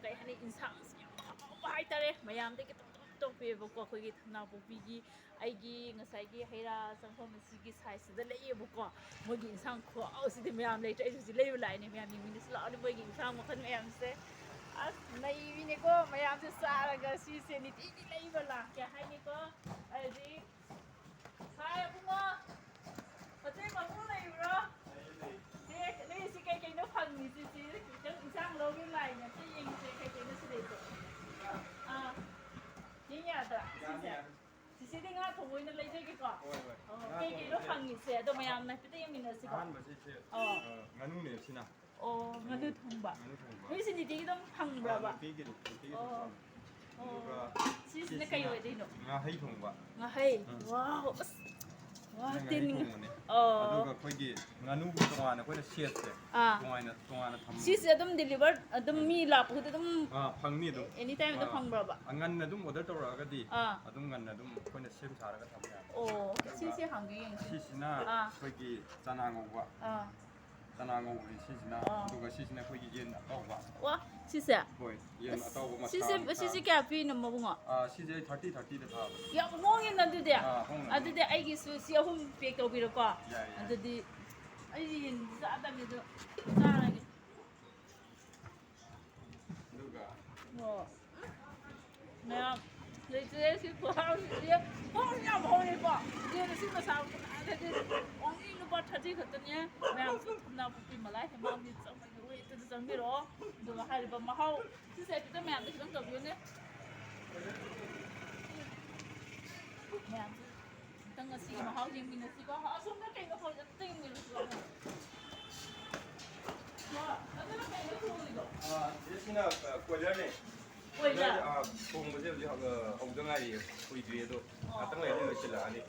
ꯀꯩ ꯍꯥꯏꯅꯤ ꯏꯟꯁꯥꯡꯁꯤ ꯌꯥꯝ ꯍꯥꯎꯕ ꯍꯥꯏꯇꯥꯔꯦ ꯃꯌꯥꯝꯗꯒꯤ ꯇꯣꯞꯄꯤꯌꯦꯕꯀꯣ ꯑꯩꯈꯣꯏꯒꯤ ꯊꯝꯅꯥꯄꯣꯛꯄꯤꯒꯤ ꯑꯩꯒꯤ ꯉꯁꯥꯏꯒꯤ ꯍꯩꯔꯥ ꯆꯪꯐꯝ ꯑꯁꯤꯒꯤ ꯁꯥꯏꯠꯁꯤꯗ ꯂꯩꯌꯦꯕꯀꯣ ꯃꯣꯏꯒꯤ ꯏꯟꯁꯥꯡ ꯈꯨꯍꯥꯎꯁꯤꯗꯤ ꯃꯌꯥꯝ ꯂꯩꯇ꯭ꯔꯦ ꯑꯩꯁꯨ ꯍꯧꯖꯤꯛ ꯂꯩꯕ ꯂꯥꯛꯏꯅꯦ ꯃꯌꯥꯝ ꯌꯦꯡꯃꯤꯟꯅꯁꯤ ꯂꯥꯛꯑꯣꯅꯦ ꯃꯣꯏꯒꯤ ꯏꯟꯁꯥꯡ ꯃꯈꯜ ꯃꯌꯥꯝꯁꯦ ꯑꯁ ꯅꯩꯕꯤꯅꯦꯀꯣ ꯃꯌꯥꯝꯁꯦ ꯆꯥꯔꯒ ꯁꯤꯁꯦ ꯅꯤꯇꯤꯒꯤ ꯂꯩꯕ ꯂꯥꯛꯀꯦ ꯍꯥꯏꯅꯤꯀꯣ ꯑꯗꯨꯗꯤ ꯁꯥꯏ ꯑꯕꯨꯡꯉꯣ ꯍꯣꯇꯦꯜ ꯃꯄꯨ ꯂꯩꯕ꯭ꯔꯣ ꯁꯤ ꯅꯣꯏꯁꯤ ꯀꯩꯀꯩꯅꯣ ꯐꯪꯉꯤꯁꯤ ꯁꯤ ꯈꯤꯇꯪ ꯏꯟꯁꯥꯡ ꯂꯧꯒꯦ ꯂꯥꯛꯏꯅꯦ ꯑꯝꯇ ꯌꯦꯡꯁꯦ ꯀꯩꯀꯩꯅꯣ ꯁꯤꯗꯩꯁꯦ ꯌꯦꯡ ꯌꯥꯗ꯭ꯔꯥ ꯁꯤꯁꯦ ꯁꯤꯁꯤꯗꯤ ꯉꯥ ꯊꯣꯡꯕ ꯑꯣꯏꯅ ꯂꯩꯖꯒꯦꯀꯣ ꯀꯩꯀꯩꯅꯣ ꯐꯪꯉꯤꯁꯦ ꯑꯗꯣ ꯃꯌꯥꯝꯅ ꯍꯥꯏꯐꯦꯠꯇ ꯌꯦꯡꯃꯤꯟꯅꯁꯤꯀꯣ ꯑꯍꯥꯟꯕꯁꯤꯁꯦ ꯉꯥꯅꯨꯅꯦ ꯁꯤꯅ ꯑꯣ ꯉꯥꯅꯨ ꯊꯣꯡꯕ ꯉꯥꯅꯨ ꯊꯣꯡꯕ ꯅꯣꯏꯁꯤ ꯅꯨꯡꯇꯤꯒꯤ ꯑꯗꯨꯝ ꯐꯪꯕ꯭ꯔꯕ ꯅꯨꯡꯇꯤꯒꯤ ꯑꯗꯨꯝ ꯑꯣ ꯑꯗꯨꯒ ꯁꯤꯁꯤꯅ ꯀꯩ ꯑꯣꯏꯗꯣꯏꯅꯣ ꯉꯥꯍꯩ ꯊꯣꯡꯕ ꯉꯥꯍꯩ ꯋꯥꯎ ꯑꯁ ꯋꯥ ꯉꯥꯍꯩ ꯇꯤꯟ ꯊꯣꯡꯕꯅꯦ ꯑꯣ ꯑꯗꯨꯒ ꯑꯩꯈꯣꯏꯒꯤ ꯉꯥꯅꯨꯒꯤ ꯇꯣꯉꯥꯟꯅ ꯑꯩꯈꯣꯏꯅ ꯁꯦꯠꯁꯦ ꯇꯣꯉꯥꯟꯅ ꯊꯝꯃꯦ ꯁꯤꯁꯦ ꯑꯗꯨꯝ ꯗꯤꯂꯤꯚꯔ ꯑꯗꯨꯝ ꯃꯤ ꯂꯥꯛꯄ ꯈꯨꯗꯤꯡ ꯑꯗꯨꯝ ꯐꯪꯅꯤ ꯑꯗꯨꯝ ꯑꯦꯅꯤ ꯇꯥꯏꯝꯗ ꯐꯪꯕ꯭ꯔꯕ ꯉꯟꯅ ꯑꯗꯨꯝ ꯑꯣꯔꯗꯔ ꯇꯧꯔꯛꯑꯒꯗꯤ ꯑꯥ ꯑꯗꯨꯝ ꯉꯟꯅ ꯑꯗꯨꯝ ꯑꯩꯈꯣꯏꯅ ꯁꯦꯝ ꯁꯥꯔꯒ ꯊꯝꯕ ꯌꯥꯅꯤ ꯑꯣ ꯑꯗꯨꯒ ꯁꯤꯁꯦ ꯍꯪꯒꯦ ꯌꯦꯡꯁꯤ ꯁꯤꯁꯤꯅ ꯑꯩꯈꯣꯏꯒꯤ ꯆꯅꯥ ꯉꯧꯕ ꯆꯅꯥ ꯉꯧꯕꯅꯤ ꯁꯤꯁꯤꯅ ꯑꯗꯨꯒ ꯁꯤꯁꯤꯅ ꯑꯩꯈꯣꯏꯒꯤ ꯌꯦꯟ ꯑꯇꯥꯎꯕ ꯋꯥ ꯁꯤꯁꯦ ꯍꯣꯏ ꯌꯦꯟ ꯑꯇꯥꯎꯕ ꯃꯆꯥ ꯁꯤꯁꯦ ꯀꯌꯥ ꯄꯤꯔꯤꯅꯣ ꯃꯕꯨꯡꯉꯣ ꯁꯤꯁꯦ 30-30ꯗ ꯊꯥꯕꯅꯦ ꯌꯥꯝ ꯍꯣꯡꯉꯦꯅ ꯑꯗꯨꯗꯤ ꯍꯣꯡꯅ ꯑꯗꯨꯗꯤ ꯑꯩꯒꯤꯁꯨ ꯁꯤ ꯑꯍꯨꯝ ꯄꯦꯛ ꯇꯧꯕꯤꯔꯣꯀꯣ ꯌꯥꯏ ꯑꯗꯨꯗꯤ ꯑꯩꯗꯤ ꯌꯦꯟꯗꯤ ꯆꯥꯗꯕꯅꯤ ꯑꯗꯣ ꯆꯥꯔꯒꯦ ꯑꯗꯨꯒ ꯑꯣ ꯃꯌꯥꯝ ꯂꯩꯇ꯭ꯔꯦ ꯁꯤ ꯈꯨꯍꯥꯎꯁꯤꯗꯤ ꯍꯣꯡꯁꯨ ꯌꯥꯝ ꯍꯣꯡꯉꯦꯀꯣ ꯌꯦꯟ ꯑꯁꯤ ꯃꯁꯥ ꯀꯅꯥꯗꯗꯤ ꯑꯣꯡꯂꯤ ꯂꯨꯄꯥ 30 ꯈꯛꯇꯅꯦ ꯃꯌꯥꯝꯁꯨ ꯊꯝꯅꯥꯄꯣꯛꯄꯤ ꯃꯂꯥꯏ ꯍꯦꯟꯕꯥꯝꯒꯤ ꯋꯦꯠꯇꯨꯗ ꯆꯪꯕꯤꯔꯛꯑꯣ ꯑꯗꯨꯒ ꯍꯥꯏꯔꯤꯕ ꯃꯍꯥꯎ ꯁꯤꯁꯦ ꯈꯤꯇꯪ ꯃꯌꯥꯝꯗ ꯈꯤꯇꯪ ꯇꯧꯕꯤꯌꯨꯅꯦ ꯃꯌꯥꯝꯁꯦ ꯑꯝꯇꯪ ꯉꯁꯤꯒꯤ ꯃꯍꯥꯎ ꯌꯦꯡꯃꯤꯟꯅꯁꯤꯀꯣ ꯑꯁꯣꯝꯗ ꯀꯩꯅꯣ ꯑꯝꯇ ꯌꯦꯡꯃꯤꯟꯅꯁꯤꯀꯣ ꯑꯗꯨꯅ ꯀꯩꯅꯣ ꯊꯣꯡꯉꯤꯗꯣ ꯁꯤꯅ ꯀꯣꯏꯂꯔꯅꯦ ꯊꯣꯡꯕꯁꯦ ꯍꯧꯖꯤꯛ ꯍꯧꯗ ꯉꯥꯏꯔꯤꯌꯦ ꯀꯨꯏꯗ꯭ꯔꯤ ꯑꯗꯣ ꯉꯥꯛꯇꯪ ꯂꯩꯔꯗꯤ ꯂꯣꯏꯁꯤꯜꯂꯛꯑꯅꯤ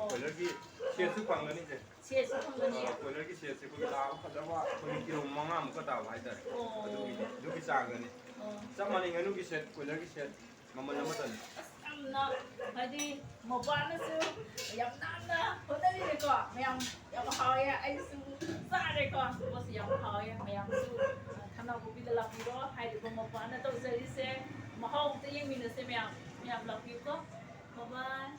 ꯀꯣꯏꯂꯔꯒꯤ ꯁꯦꯠꯁꯨ ꯐꯪꯒꯅꯤ ꯁꯦ ꯁꯦꯠꯁꯨ ꯐꯪꯒꯅꯤ ꯀꯣꯏꯂꯔꯒꯤ ꯁꯦꯠꯁꯦ ꯑꯩꯈꯣꯏꯒꯤ ꯂꯥꯕ ꯐꯖꯕ ꯑꯩꯈꯣꯏꯒꯤ ꯀꯤꯂꯣ 5ꯃꯨꯛꯀ ꯇꯥꯕ ꯍꯥꯏꯇꯥꯔꯦ ꯑꯗꯨꯒꯤ ꯆꯥꯡꯗꯅꯤ ꯆꯞ ꯃꯥꯟꯅꯩ ꯉꯥꯅꯨꯒꯤ ꯁꯦꯠ ꯀꯣꯏꯂꯔꯒꯤ ꯁꯦꯠ ꯃꯃꯜ ꯑꯃꯇꯅꯤ ꯌꯥꯝꯅ ꯍꯥꯏꯗꯤ ꯃꯄꯥꯅꯁꯨ ꯌꯥꯝ ꯅꯥꯟꯅ ꯍꯣꯠꯅꯔꯤꯅꯦꯀꯣ ꯃꯌꯥꯝ ꯌꯥꯝ ꯍꯥꯎꯋꯦ ꯑꯩꯁꯨ ꯆꯥꯔꯦꯀꯣ ꯄꯣꯠꯁꯤ ꯌꯥꯝ ꯍꯥꯎꯋꯦ ꯃꯌꯥꯝꯁꯨ ꯊꯝꯅꯥꯄꯣꯛꯄꯤꯗ ꯂꯥꯛꯄꯤꯔꯣ ꯍꯥꯏꯔꯤꯕ ꯃꯄꯥꯅ ꯇꯧꯖꯔꯤꯁꯦ ꯃꯍꯥꯎ ꯑꯝꯇ ꯌꯦꯡꯃꯤꯟꯅꯁꯦ ꯃꯌꯥꯝ ꯂꯥꯛꯄꯤꯌꯨꯀꯣ ꯕꯥꯏ ꯕꯥꯏ